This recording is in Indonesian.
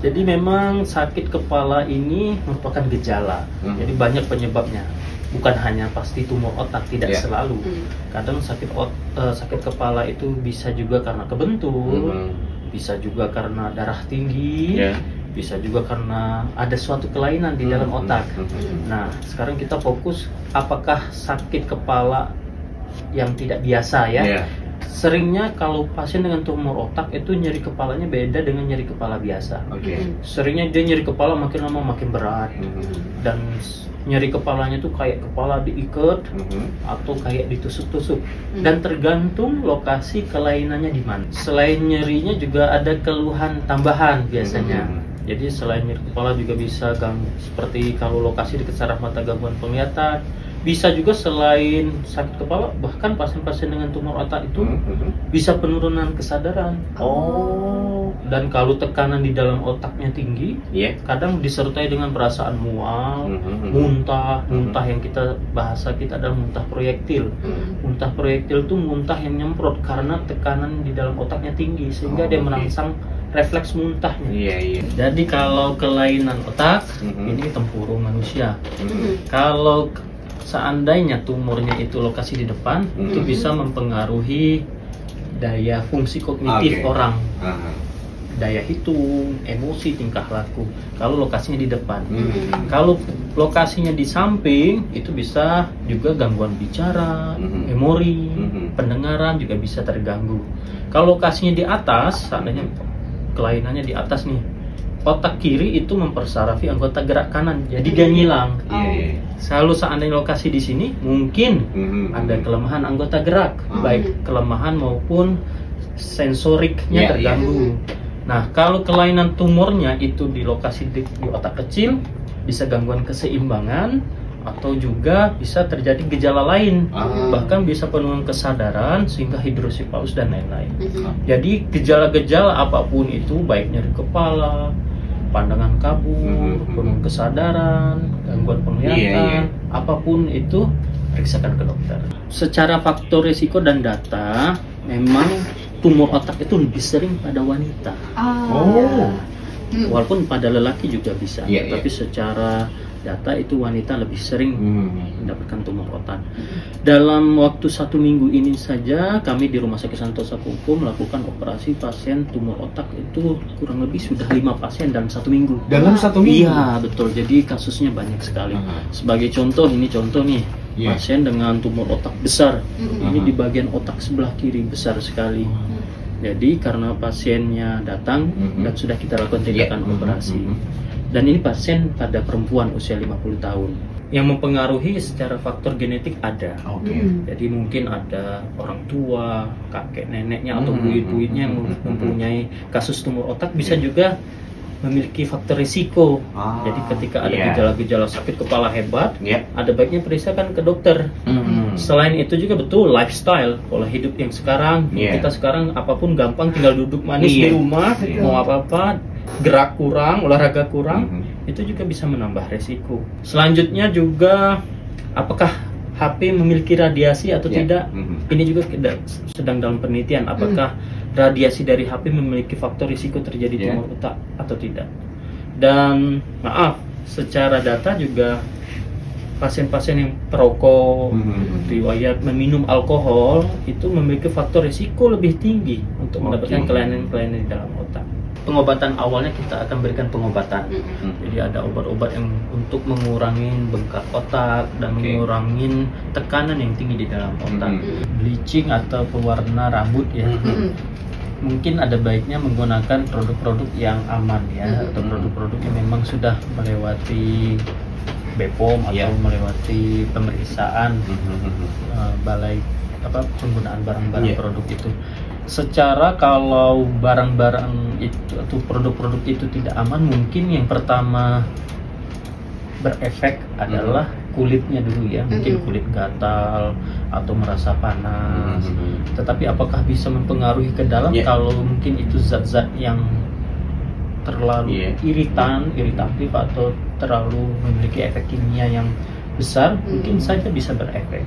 Jadi memang sakit kepala ini merupakan gejala. Jadi banyak penyebabnya. Bukan hanya pasti tumor otak, tidak selalu. Kadang sakit kepala itu bisa juga karena kebentur, bisa juga karena darah tinggi, bisa juga karena ada suatu kelainan di dalam otak. Nah, sekarang kita fokus apakah sakit kepala yang tidak biasa ya. Seringnya kalau pasien dengan tumor otak itu nyeri kepalanya beda dengan nyeri kepala biasa. Seringnya dia nyeri kepala makin lama makin berat, dan nyeri kepalanya tuh kayak kepala diikat atau kayak ditusuk-tusuk, dan tergantung lokasi kelainannya di mana. Selain nyerinya juga ada keluhan tambahan biasanya. Jadi selain nyeri kepala juga bisa seperti kalau lokasi dekat saraf mata gangguan penglihatan. Bisa juga selain sakit kepala, bahkan pasien-pasien dengan tumor otak itu bisa penurunan kesadaran. Dan kalau tekanan di dalam otaknya tinggi, kadang disertai dengan perasaan mual, muntah yang bahasa kita adalah muntah proyektil. Muntah proyektil itu muntah yang nyemprot karena tekanan di dalam otaknya tinggi sehingga dia merangsang refleks muntahnya. Jadi kalau kelainan otak, ini tempurung manusia. Kalau seandainya tumornya itu lokasi di depan, itu bisa mempengaruhi daya fungsi kognitif orang, daya hitung, emosi, tingkah laku. Kalau lokasinya di depan, kalau lokasinya di samping, itu bisa juga gangguan bicara, memori, pendengaran juga bisa terganggu. Kalau lokasinya di atas, seandainya kelainannya di atas nih, otak kiri itu mempersarafi anggota gerak kanan, jadi dia ngilang. Selalu seandainya lokasi di sini, mungkin ada kelemahan anggota gerak, baik kelemahan maupun sensoriknya terganggu. Nah, kalau kelainan tumornya itu di lokasi di otak kecil, bisa gangguan keseimbangan atau juga bisa terjadi gejala lain, bahkan bisa penurunan kesadaran sehingga hidrosipalus dan lain-lain. Jadi gejala-gejala apapun itu, baik nyeri kepala, pandangan kabur, penurunan kesadaran, gangguan penglihatan, apapun itu, periksakan ke dokter. Secara faktor risiko dan data, memang tumor otak itu lebih sering pada wanita. Walaupun pada lelaki juga bisa, tapi secara data itu wanita lebih sering mendapatkan tumor otak. Dalam waktu 1 minggu ini saja, kami di Rumah Sakit Santosa Kuku melakukan operasi pasien tumor otak itu kurang lebih sudah 5 pasien dalam 1 minggu. Dalam 1 minggu? Iya, betul. Jadi kasusnya banyak sekali. Sebagai contoh, ini contoh nih, pasien dengan tumor otak besar. Ini di bagian otak sebelah kiri besar sekali. Jadi karena pasiennya datang dan sudah kita lakukan tindakan operasi. Dan ini pasien pada perempuan usia 50 tahun. Yang mempengaruhi secara faktor genetik ada. Jadi mungkin ada orang tua, kakek neneknya atau buyut-buyutnya yang mempunyai kasus tumor otak, bisa juga memiliki faktor risiko. Jadi ketika ada gejala-gejala sakit kepala hebat, ada baiknya periksakan ke dokter. Selain itu juga betul lifestyle, pola hidup yang sekarang, kita sekarang apapun gampang, tinggal duduk manis di rumah, mau apa-apa, gerak kurang, olahraga kurang, itu juga bisa menambah resiko. Selanjutnya juga, apakah HP memiliki radiasi atau tidak? Ini juga sedang dalam penelitian, apakah radiasi dari HP memiliki faktor risiko terjadi tumor otak atau tidak. Dan maaf, secara data juga pasien-pasien yang perokok, riwayat meminum alkohol, itu memiliki faktor risiko lebih tinggi untuk mendapatkan kelainan-kelainan di dalam otak. Pengobatan awalnya kita akan berikan pengobatan. Jadi ada obat-obat yang untuk mengurangi bengkak otak dan mengurangi tekanan yang tinggi di dalam otak. Bleaching atau pewarna rambut ya. Mungkin ada baiknya menggunakan produk-produk yang aman ya, atau produk-produk yang memang sudah melewati BPOM atau melewati pemeriksaan balai penggunaan barang-barang produk itu. Secara kalau barang-barang itu atau produk-produk itu tidak aman, mungkin yang pertama berefek adalah kulitnya dulu ya, mungkin kulit gatal atau merasa panas. Tetapi apakah bisa mempengaruhi ke dalam? Kalau mungkin itu zat-zat yang terlalu iritatif atau terlalu memiliki efek kimia yang besar, mungkin saja bisa berefek.